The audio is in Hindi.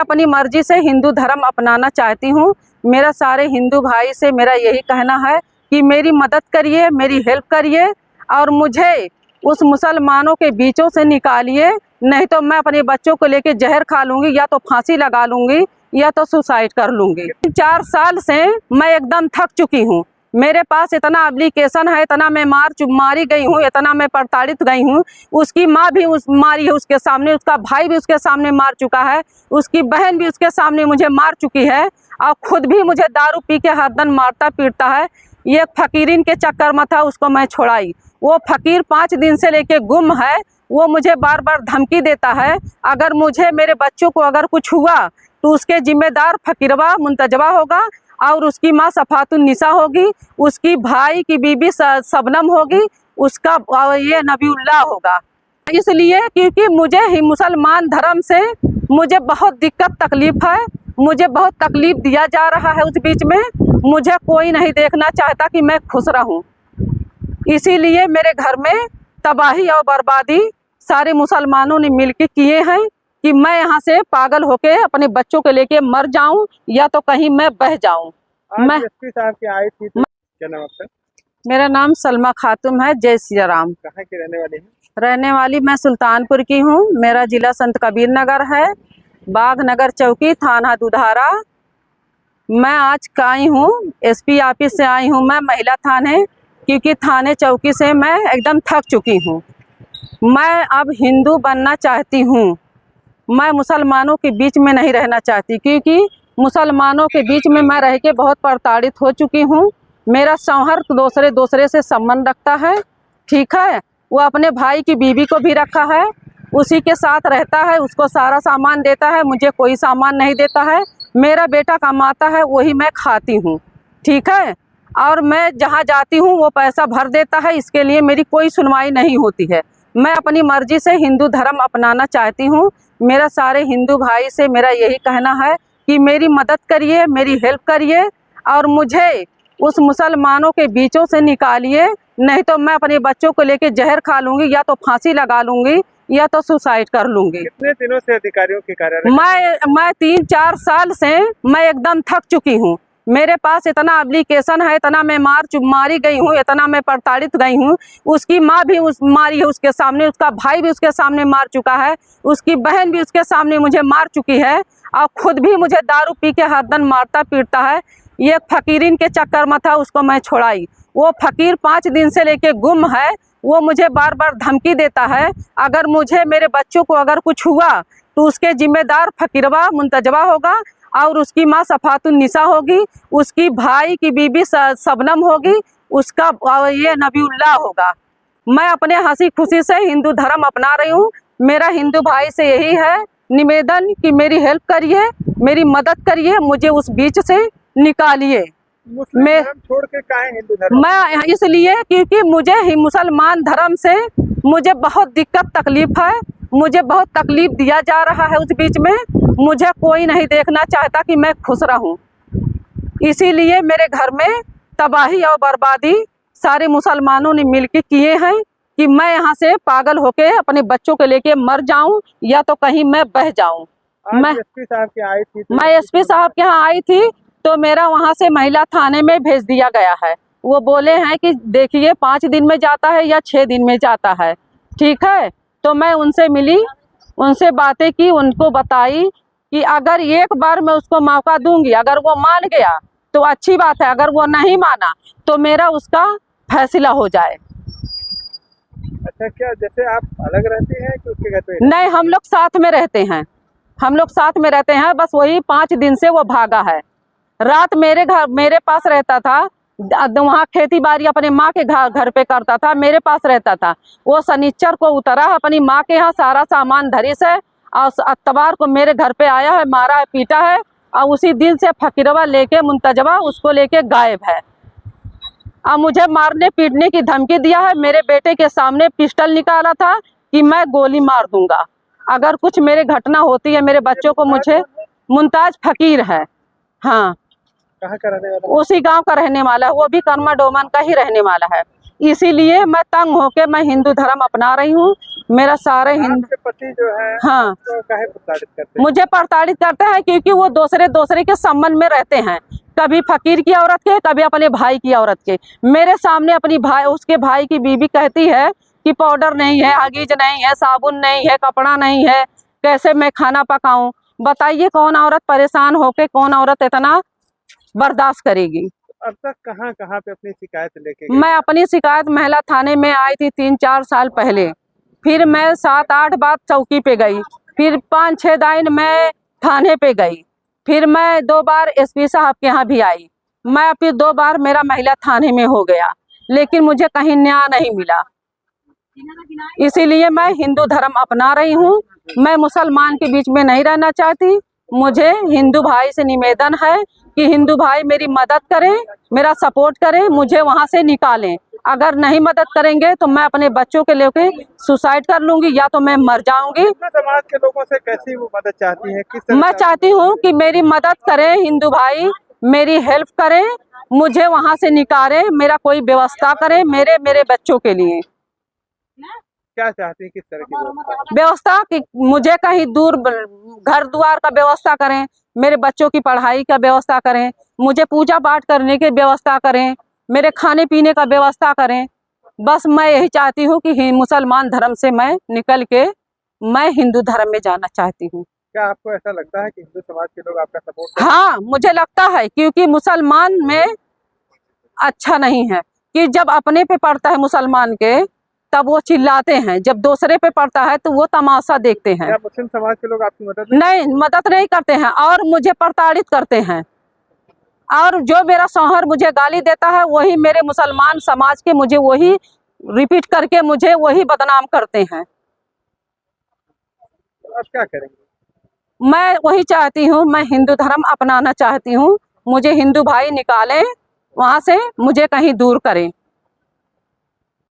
अपनी मर्जी से हिंदू धर्म अपनाना चाहती हूँ। मेरा सारे हिंदू भाई से मेरा यही कहना है कि मेरी मदद करिए, मेरी हेल्प करिए और मुझे उस मुसलमानों के बीचों से निकालिए, नहीं तो मैं अपने बच्चों को लेके जहर खा लूँगी, या तो फांसी लगा लूँगी या तो सुसाइड कर लूँगी। 4 साल से मैं एकदम थक चुकी हूँ। मेरे पास इतना एप्लीकेशन है, इतना मैं मारी गई हूँ, इतना मैं प्रताड़ित गई हूँ। उसकी माँ भी मारी है उसके सामने, उसका भाई भी उसके सामने मार चुका है, उसकी बहन भी उसके सामने मुझे मार चुकी है और खुद भी मुझे दारू पी के हर दिन मारता पीटता है। ये फकीरीन के चक्कर में था, उसको मैं छोड़ाई। वो फकीर 5 दिन से लेके गुम है। वो मुझे बार बार धमकी देता है, अगर मुझे मेरे बच्चों को अगर कुछ हुआ तो उसके जिम्मेदार फकीरवा मुंतजबा होगा और उसकी माँ सफातुन्निसा होगी, उसकी भाई की बीबी शबनम होगी, उसका ये नबीउल्लाह होगा। इसलिए क्योंकि मुझे मुसलमान धर्म से मुझे बहुत दिक्कत तकलीफ है, मुझे बहुत तकलीफ दिया जा रहा है। उस बीच में मुझे कोई नहीं देखना चाहता कि मैं खुश रहूं। इसीलिए मेरे घर में तबाही और बर्बादी सारे मुसलमानों ने मिलकर किए हैं कि मैं यहाँ से पागल होके अपने बच्चों को लेके मर जाऊं या तो कहीं मैं बह जाऊं। मैं एसपी साहब की आई थी तो क्या नाम आपका? मेरा नाम सलमा खातूम है। जय श्री राम। कहाँ की रहने वाली हैं? रहने वाली मैं सुल्तानपुर की हूँ। मेरा जिला संत कबीर नगर है, बाग नगर चौकी, थाना दुधारा। मैं आज आई हूँ, एसपी ऑफिस से आई हूँ मैं महिला थाने, क्योंकि थाने चौकी से मैं एकदम थक चुकी हूँ। मैं अब हिंदू बनना चाहती हूँ। मैं मुसलमानों के बीच में नहीं रहना चाहती, क्योंकि मुसलमानों के बीच में मैं रह के बहुत प्रताड़ित हो चुकी हूँ। मेरा शौहर दूसरे से संबंध रखता है, ठीक है। वो अपने भाई की बीवी को भी रखा है, उसी के साथ रहता है, उसको सारा सामान देता है, मुझे कोई सामान नहीं देता है। मेरा बेटा कमाता है, वही मैं खाती हूँ, ठीक है। और मैं जहाँ जाती हूँ वो पैसा भर देता है, इसके लिए मेरी कोई सुनवाई नहीं होती है। मैं अपनी मर्जी से हिंदू धर्म अपनाना चाहती हूँ। मेरा सारे हिंदू भाई से मेरा यही कहना है कि मेरी मदद करिए, मेरी हेल्प करिए और मुझे उस मुसलमानों के बीचों से निकालिए, नहीं तो मैं अपने बच्चों को लेके जहर खा लूँगी या तो फांसी लगा लूँगी या तो सुसाइड कर लूँगी। कितने दिनों से अधिकारियों के कार्यालय? मैं 3-4 साल से मैं एकदम थक चुकी हूँ। मेरे पास इतना एप्लीकेशन है, इतना मैं मारी गई हूँ, इतना मैं प्रताड़ित गई हूँ। उसकी माँ भी मारी है उसके सामने, उसका भाई भी उसके सामने मार चुका है, उसकी बहन भी उसके सामने मुझे मार चुकी है और खुद भी मुझे दारू पी के हर दिन मारता पीटता है। ये फकीरीन के चक्कर में था, उसको मैं छोड़ाई। वो फकीर 5 दिन से लेके गुम है। वो मुझे बार बार धमकी देता है, अगर मुझे मेरे बच्चों को अगर कुछ हुआ तो उसके जिम्मेदार फकीरवा मुंतजबा होगा और उसकी माँ सफातुन्निसा होगी, उसकी भाई की बीबी शबनम होगी, उसका ये नबीउल्लाह होगा। मैं अपने हंसी खुशी से हिंदू धर्म अपना रही हूँ। मेरा हिंदू भाई से यही है निवेदन कि मेरी हेल्प करिए, मेरी मदद करिए, मुझे उस बीच से निकालिए। मैं छोड़ के काहे हिंदू धर्म? मैं इसलिए क्योंकि मुझे मुसलमान धर्म से मुझे बहुत दिक्कत तकलीफ है, मुझे बहुत तकलीफ दिया जा रहा है। उस बीच में मुझे कोई नहीं देखना चाहता कि मैं खुश रहूं। इसीलिए मेरे घर में तबाही और बर्बादी सारे मुसलमानों ने मिलकर किए हैं कि मैं यहाँ से पागल होके अपने बच्चों को लेके मर जाऊं या तो कहीं मैं बह जाऊं। मैं एसपी साहब की आई थी तो मैं एसपी साहब के यहाँ आई थी तो मेरा वहाँ से महिला थाने में भेज दिया गया है। वो बोले हैं कि देखिए 5 दिन में जाता है या 6 दिन में जाता है, ठीक है। तो मैं उनसे मिली, उनसे बातें की, उनको बताई कि अगर एक बार मैं उसको मौका दूंगी, अगर वो मान गया तो अच्छी बात है, अगर वो नहीं माना तो मेरा उसका फैसला हो जाए। अच्छा, क्या जैसे आप अलग रहती हैं कि उसके घर पे? नहीं, हम लोग साथ में रहते हैं, हम लोग साथ में रहते हैं। बस वही 5 दिन से वो भागा है। रात मेरे पास रहता था, वहाँ खेती बाड़ी अपने माँ के घर पे करता था, मेरे पास रहता था। वो शनिचर को उतरा अपनी माँ के यहाँ, सारा सामान धरी से और अतवार को मेरे घर पे आया है, मारा है, पीटा है और उसी दिन से फकीरवा लेके मुंतजबा उसको लेके गायब है। अब मुझे मारने पीटने की धमकी दिया है। मेरे बेटे के सामने पिस्टल निकाला था कि मैं गोली मार दूंगा अगर कुछ मेरे घटना होती है मेरे बच्चों को। मुझे मुमताज फकीर है, हाँ, कहाँ का रहने वाला? उसी गांव का रहने वाला है, वो भी कर्मा डोमन का ही रहने वाला है। इसीलिए मैं तंग होके मैं हिंदू धर्म अपना रही हूँ। मेरा सारे हिंदू आपके पति जो है हाँ तो काहे प्रताड़ित करते हैं? मुझे प्रताड़ित करते हैं क्योंकि वो दूसरे के संबंध में रहते हैं, कभी फकीर की औरत के, कभी अपने भाई की औरत के। मेरे सामने अपनी भाई उसके भाई की बीवी कहती है कि पाउडर नहीं है, हगीज नहीं है, साबुन नहीं है, कपड़ा नहीं है, कैसे मैं खाना पकाऊं? बताइए कौन औरत परेशान होके कौन औरत इतना बर्दाश्त करेगी? अब तक कहाँ कहाँ पे अपनी शिकायत लेके गए? मैं अपनी शिकायत महिला थाने में आई थी 3-4 साल पहले, फिर मैं 7-8 बार चौकी पे गई, फिर 5-6 दिन मैं थाने पे गई, फिर मैं 2 बार एसपी साहब के यहाँ भी आई, मैं फिर 2 बार मेरा महिला थाने में हो गया, लेकिन मुझे कहीं न्याय नहीं मिला। इसीलिए मैं हिंदू धर्म अपना रही हूँ। मैं मुसलमान के बीच में नहीं रहना चाहती। मुझे हिंदू भाई से निवेदन है कि हिंदू भाई मेरी मदद करें, मेरा सपोर्ट करें, मुझे वहाँ से निकालें। अगर नहीं मदद करेंगे तो मैं अपने बच्चों के लेके सुसाइड कर लूंगी या तो मैं मर जाऊंगी। हिंदू समाज के लोगों से कैसी वो मदद चाहती है? किस तरह मैं से चाहती हूँ कि मेरी मदद करें हिंदू भाई, मेरी हेल्प करें, मुझे वहाँ से निकालें, मेरा कोई व्यवस्था करें मेरे बच्चों के लिए। क्या चाहती है? किस तरह की व्यवस्था? व्यवस्था कि मुझे कहीं दूर घर द्वार का व्यवस्था करें, मेरे बच्चों की पढ़ाई का व्यवस्था करें, मुझे पूजा पाठ करने की व्यवस्था करें, मेरे खाने पीने का व्यवस्था करें। बस मैं यही चाहती हूँ कि मुसलमान धर्म से मैं निकल के मैं हिंदू धर्म में जाना चाहती हूँ। क्या आपको ऐसा लगता है कि हिंदू समाज के लोग आपका सपोर्ट हाँ, मुझे लगता है क्योंकि मुसलमान में अच्छा नहीं है कि जब अपने पे पड़ता है मुसलमान के तब वो चिल्लाते हैं, जब दूसरे पे पड़ता है तो वो तमाशा देखते हैं। क्या मुस्लिम समाज के लोग आपकी मदद नहीं, मदद नहीं करते हैं और मुझे प्रताड़ित करते हैं, और जो मेरा शौहर मुझे गाली देता है वही मेरे मुसलमान समाज के मुझे वही रिपीट करके मुझे वही बदनाम करते हैं। आप क्या करेंगे? मैं वही चाहती हूँ, मैं हिंदू धर्म अपनाना चाहती हूँ, मुझे हिंदू भाई निकालें वहाँ से, मुझे कहीं दूर करें।